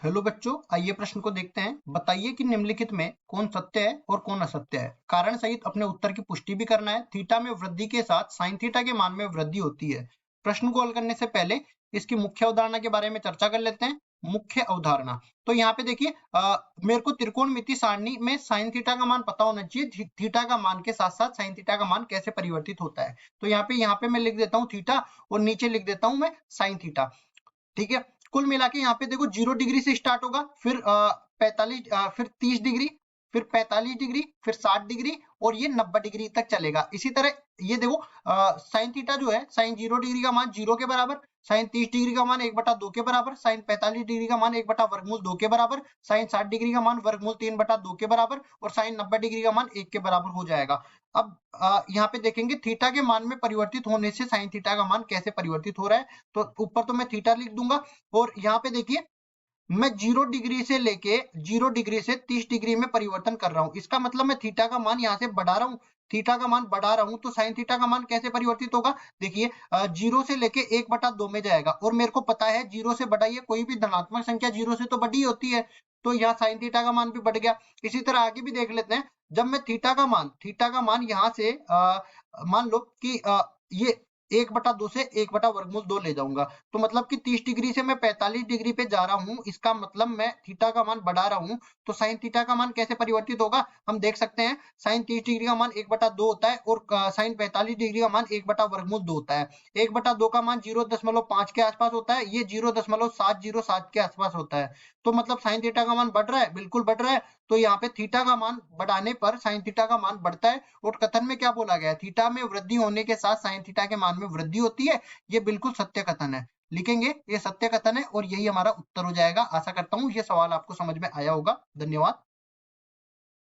Hello बच्चों, आइए प्रश्न को देखते हैं। बताइए कि निम्नलिखित में कौन सत्य है और कौन असत्य है। कारण सहित अपने उत्तर की पुष्टि भी करना है। थीटा में वृद्धि के साथ साइन थीटा के मान में वृद्धि होती है। प्रश्न को हल करने से पहले इसकी मुख्य अवधारणा के बारे में चर्चा कर लेते हैं। मुख्य अवधारणा तो यहाँ पे देखिए, मेरे को त्रिकोणमिति सारणी में साइन थीटा का मान पता होना चाहिए। थीटा का मान के साथ साथ साइन थीटा का मान कैसे परिवर्तित होता है। तो यहाँ पे मैं लिख देता हूँ थीटा और नीचे लिख देता हूँ मैं साइन थीटा। ठीक है, कुल मिला के यहाँ पे देखो 0 डिग्री से स्टार्ट होगा, फिर 45, फिर 30 डिग्री, फिर 45 डिग्री, फिर 60 डिग्री और ये 90 डिग्री तक चलेगा। इसी तरह ये देखो, साइन थीटा जो है, साइन 0 डिग्री का मान 0 के बराबर, साइन 30 डिग्री का मान 1/2 के बराबर, साइन 45 डिग्री का मान 1/वर्गमूल 2 के बराबर, साइन 60 डिग्री का मान वर्गमूल 3/2 के बराबर और साइन 90 डिग्री का मान 1 के बराबर हो जाएगा। अब यहाँ पे देखेंगे थीटा के मान में परिवर्तित होने से साइन थीटा का मान कैसे परिवर्तित हो रहा है। तो ऊपर तो मैं थीटा लिख दूंगा और यहाँ पे देखिए मैं 0 डिग्री से लेके 0 डिग्री से 30 डिग्री में परिवर्तन कर रहा हूं। इसका मतलब मैं थीटा का मान यहाँ से बढ़ा रहा हूँ। थीटा का मान बढ़ा रहा हूं तो साइन थीटा का मान कैसे परिवर्तित होगा। देखिए 0 से लेके 1/2 में जाएगा और मेरे को पता है 0 से बढ़ाइए, कोई भी धनात्मक संख्या 0 से तो बढ़ी होती है। तो यहाँ साइन थीटा का मान भी बढ़ गया। इसी तरह आगे भी देख लेते हैं। जब मैं थीटा का मान यहाँ से मान लो कि ये 1/2 से 1/वर्गमूल 2 ले जाऊंगा, तो मतलब कि 30 डिग्री से मैं 45 डिग्री पे जा रहा हूं। इसका मतलब मैं थीटा का मान बढ़ा रहा हूं। तो साइन थीटा का मान कैसे परिवर्तित होगा हम देख सकते हैं। साइन 30 डिग्री का मान 1/2 होता है और साइन 45 डिग्री का मान 1/वर्गमूल 2 होता है। 1/2 का मान 0.5 के आसपास होता है, ये 0.707 के आसपास होता है। तो मतलब साइन थीटा का मान बढ़ रहा है, बिल्कुल बढ़ रहा है। तो यहाँ पे थीटा का मान बढ़ाने पर साइन थीटा का मान बढ़ता है। और कथन में क्या बोला गया है, थीटा में वृद्धि होने के साथ साइन थीटा के मान में वृद्धि होती है। ये बिल्कुल सत्य कथन है। लिखेंगे ये सत्य कथन है और यही हमारा उत्तर हो जाएगा। आशा करता हूँ ये सवाल आपको समझ में आया होगा। धन्यवाद।